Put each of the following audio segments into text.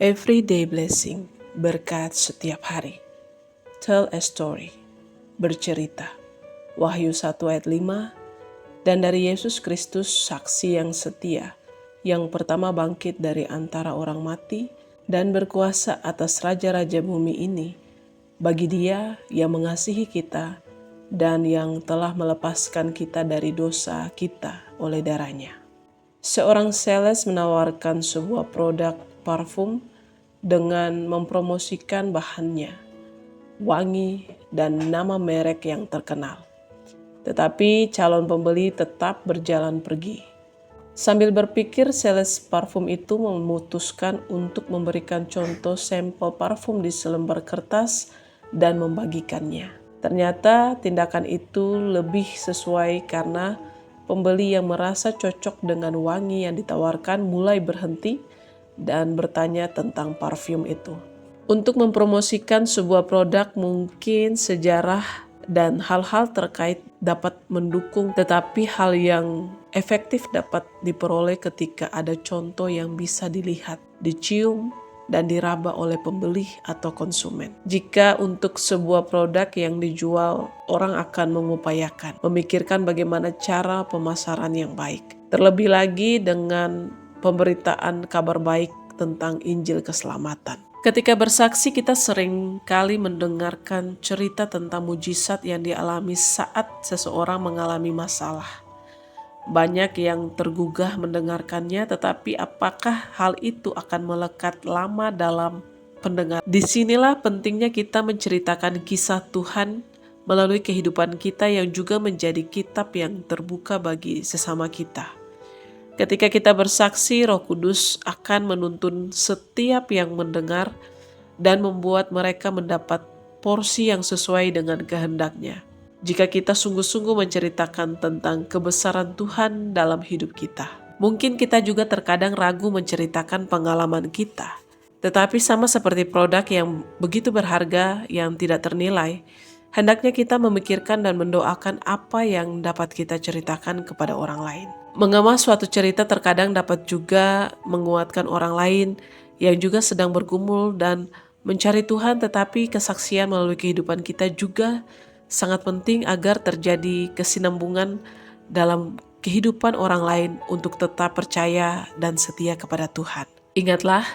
Everyday blessing, berkat setiap hari. Tell a story, bercerita. Wahyu 1 ayat 5, dan dari Yesus Kristus saksi yang setia, yang pertama bangkit dari antara orang mati dan berkuasa atas raja-raja bumi ini, bagi Dia yang mengasihi kita dan yang telah melepaskan kita dari dosa kita oleh darah-Nya. Seorang sales menawarkan sebuah produk parfum dengan mempromosikan bahannya, wangi, dan nama merek yang terkenal. Tetapi calon pembeli tetap berjalan pergi. Sambil berpikir, sales parfum itu memutuskan untuk memberikan contoh sampel parfum di selembar kertas dan membagikannya. Ternyata tindakan itu lebih sesuai karena pembeli yang merasa cocok dengan wangi yang ditawarkan mulai berhenti dan bertanya tentang parfum itu. Untuk mempromosikan sebuah produk, mungkin sejarah dan hal-hal terkait dapat mendukung, tetapi hal yang efektif dapat diperoleh ketika ada contoh yang bisa dilihat, dicium, dan diraba oleh pembeli atau konsumen. Jika untuk sebuah produk yang dijual, orang akan mengupayakan, memikirkan bagaimana cara pemasaran yang baik. Terlebih lagi dengan pemberitaan kabar baik tentang Injil keselamatan. Ketika bersaksi, kita sering kali mendengarkan cerita tentang mujizat yang dialami saat seseorang mengalami masalah. Banyak yang tergugah mendengarkannya, tetapi apakah hal itu akan melekat lama dalam pendengar? Disinilah pentingnya kita menceritakan kisah Tuhan melalui kehidupan kita yang juga menjadi kitab yang terbuka bagi sesama kita. Ketika kita bersaksi, Roh Kudus akan menuntun setiap yang mendengar dan membuat mereka mendapat porsi yang sesuai dengan kehendak-Nya. Jika kita sungguh-sungguh menceritakan tentang kebesaran Tuhan dalam hidup kita. Mungkin kita juga terkadang ragu menceritakan pengalaman kita. Tetapi sama seperti produk yang begitu berharga yang tidak ternilai, hendaknya kita memikirkan dan mendoakan apa yang dapat kita ceritakan kepada orang lain. Mengemas suatu cerita terkadang dapat juga menguatkan orang lain yang juga sedang bergumul dan mencari Tuhan, tetapi kesaksian melalui kehidupan kita juga sangat penting agar terjadi kesinambungan dalam kehidupan orang lain untuk tetap percaya dan setia kepada Tuhan. Ingatlah,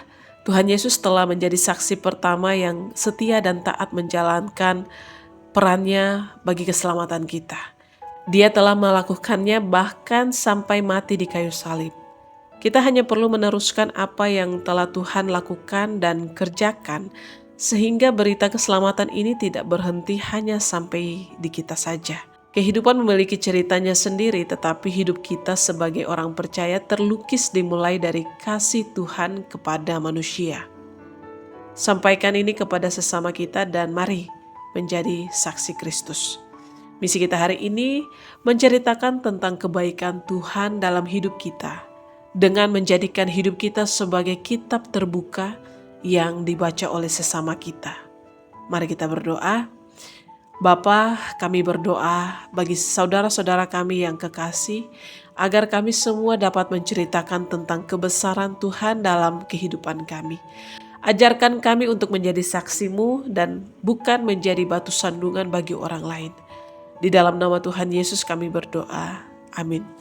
Tuhan Yesus telah menjadi saksi pertama yang setia dan taat menjalankan perannya bagi keselamatan kita. Dia telah melakukannya bahkan sampai mati di kayu salib. Kita hanya perlu meneruskan apa yang telah Tuhan lakukan dan kerjakan, sehingga berita keselamatan ini tidak berhenti hanya sampai di kita saja. Kehidupan memiliki ceritanya sendiri, tetapi hidup kita sebagai orang percaya terlukis dimulai dari kasih Tuhan kepada manusia. Sampaikan ini kepada sesama kita dan mari menjadi saksi Kristus. Misi kita hari ini menceritakan tentang kebaikan Tuhan dalam hidup kita dengan menjadikan hidup kita sebagai kitab terbuka yang dibaca oleh sesama kita. Mari kita berdoa. Bapa, kami berdoa bagi saudara-saudara kami yang kekasih, agar kami semua dapat menceritakan tentang kebesaran Tuhan dalam kehidupan kami. Ajarkan kami untuk menjadi saksi-Mu dan bukan menjadi batu sandungan bagi orang lain. Di dalam nama Tuhan Yesus kami berdoa. Amin.